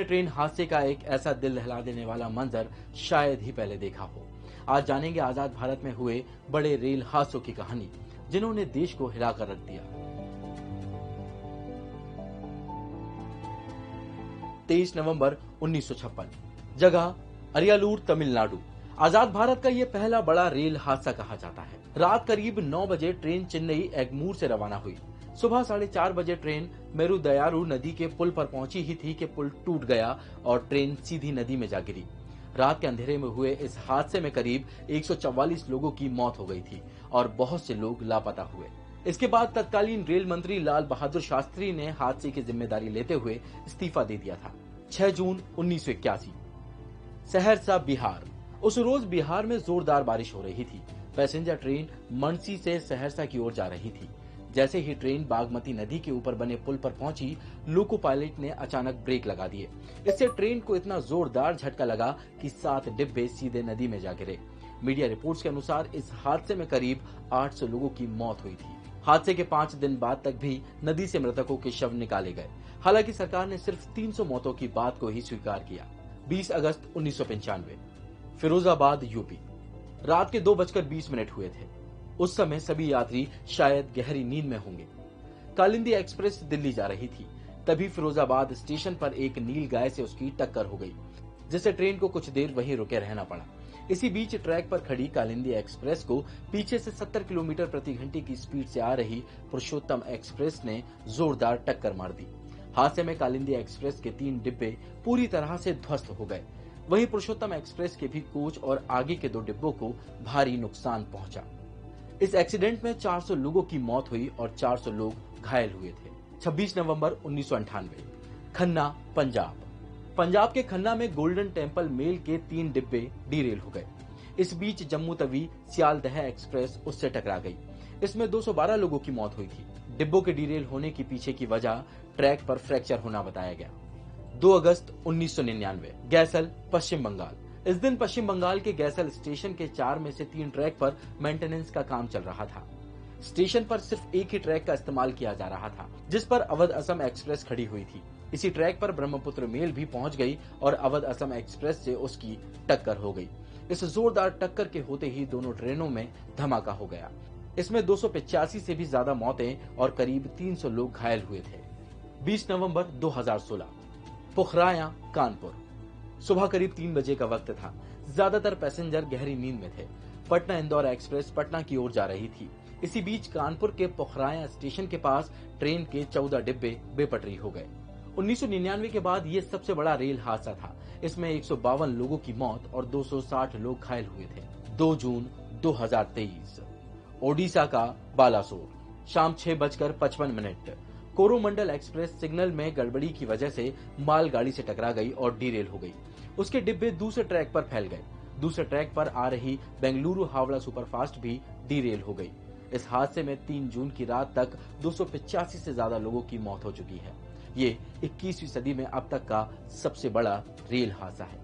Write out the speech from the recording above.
आपने ट्रेन हादसे का एक ऐसा दिल दहला देने वाला मंजर शायद ही पहले देखा हो। आज जानेंगे आजाद भारत में हुए बड़े रेल हादसों की कहानी, जिन्होंने देश को हिलाकर रख दिया। 23 नवंबर 1956, जगह अरियालूर, तमिलनाडु। आजाद भारत का यह पहला बड़ा रेल हादसा कहा जाता है। रात करीब 9 बजे ट्रेन चेन्नई एगमूर से रवाना हुई। सुबह 4:30 बजे ट्रेन मेरुदयारू नदी के पुल पर पहुंची ही थी कि पुल टूट गया और ट्रेन सीधी नदी में जा गिरी। रात के अंधेरे में हुए इस हादसे में करीब 144 लोगों की मौत हो गई थी और बहुत से लोग लापता हुए। इसके बाद तत्कालीन रेल मंत्री लाल बहादुर शास्त्री ने हादसे की जिम्मेदारी लेते हुए इस्तीफा दे दिया था। 6 जून 1981, सहरसा, बिहार। उस रोज बिहार में जोरदार बारिश हो रही थी। पैसेंजर ट्रेन मंडसी से सहरसा की ओर जा रही थी। जैसे ही ट्रेन बागमती नदी के ऊपर बने पुल पर पहुंची, लोको पायलट ने अचानक ब्रेक लगा दिए। इससे ट्रेन को इतना जोरदार झटका लगा कि 7 डिब्बे सीधे नदी में जा गिरे। मीडिया रिपोर्ट्स के अनुसार इस हादसे में करीब 800 लोगों की मौत हुई थी। हादसे के 5 दिन बाद तक भी नदी से मृतकों के शव निकाले गए। हालांकि सरकार ने सिर्फ 300 मौतों की बात को ही स्वीकार किया। 20 अगस्त 1995, फिरोजाबाद, यूपी। रात के 2:20 हुए थे। उस समय सभी यात्री शायद गहरी नींद में होंगे। कालिंदी एक्सप्रेस दिल्ली जा रही थी। तभी फिरोजाबाद स्टेशन पर एक नील गाय से उसकी टक्कर हो गई, जिससे ट्रेन को कुछ देर वहीं रुके रहना पड़ा। इसी बीच ट्रैक पर खड़ी कालिंदी एक्सप्रेस को पीछे से 70 किलोमीटर प्रति घंटे की स्पीड से आ रही पुरुषोत्तम एक्सप्रेस ने जोरदार टक्कर मार दी। हादसे में कालिंदी एक्सप्रेस के 3 डिब्बे पूरी तरह से ध्वस्त हो गए। वहीं पुरुषोत्तम एक्सप्रेस के भी कोच और आगे के 2 डिब्बों को भारी नुकसान पहुंचा। इस एक्सीडेंट में 400 लोगों की मौत हुई और 400 लोग घायल हुए थे। 26 नवंबर 1998, खन्ना, पंजाब। पंजाब के खन्ना में गोल्डन टेम्पल मेल के 3 डिब्बे डीरेल हो गए। इस बीच जम्मू तवी सियालदह एक्सप्रेस उससे टकरा गई। इसमें 212 लोगों की मौत हुई थी। डिब्बों के डीरेल होने की पीछे की वजह ट्रैक पर फ्रैक्चर होना बताया गया। 2 अगस्त 1999, गैसल, पश्चिम बंगाल। इस दिन पश्चिम बंगाल के गैसल स्टेशन के 4 में से 3 ट्रैक पर मेंटेनेंस का काम चल रहा था। स्टेशन पर सिर्फ एक ही ट्रैक का इस्तेमाल किया जा रहा था, जिस पर अवध असम एक्सप्रेस खड़ी हुई थी। इसी ट्रैक पर ब्रह्मपुत्र मेल भी पहुंच गई और अवध असम एक्सप्रेस से उसकी टक्कर हो गई। इस जोरदार टक्कर के होते ही दोनों ट्रेनों में धमाका हो गया। इसमें 285 से भी ज्यादा मौतें और करीब 300 लोग घायल हुए थे। 20 नवंबर 2016, पोखराया, कानपुर। सुबह करीब 3 बजे का वक्त था। ज्यादातर पैसेंजर गहरी नींद में थे। पटना इंदौर एक्सप्रेस पटना की ओर जा रही थी। इसी बीच कानपुर के पोखराया स्टेशन के पास ट्रेन के 14 डिब्बे बेपटरी हो गए। 1999 के बाद ये सबसे बड़ा रेल हादसा था। इसमें 152 लोगों की मौत और 260 लोग घायल हुए थे। 2 जून 2023, ओडिशा का बालासोर, शाम 6:55। कोरोमंडल एक्सप्रेस सिग्नल में गड़बड़ी की वजह से मालगाड़ी से टकरा गई और डीरेल हो गई। उसके डिब्बे दूसरे ट्रैक पर फैल गए। दूसरे ट्रैक पर आ रही बेंगलुरु हावड़ा सुपरफास्ट भी डीरेल हो गई। इस हादसे में 3 जून की रात तक 285 से ज्यादा लोगों की मौत हो चुकी है। ये 21वीं सदी में अब तक का सबसे बड़ा रेल हादसा है।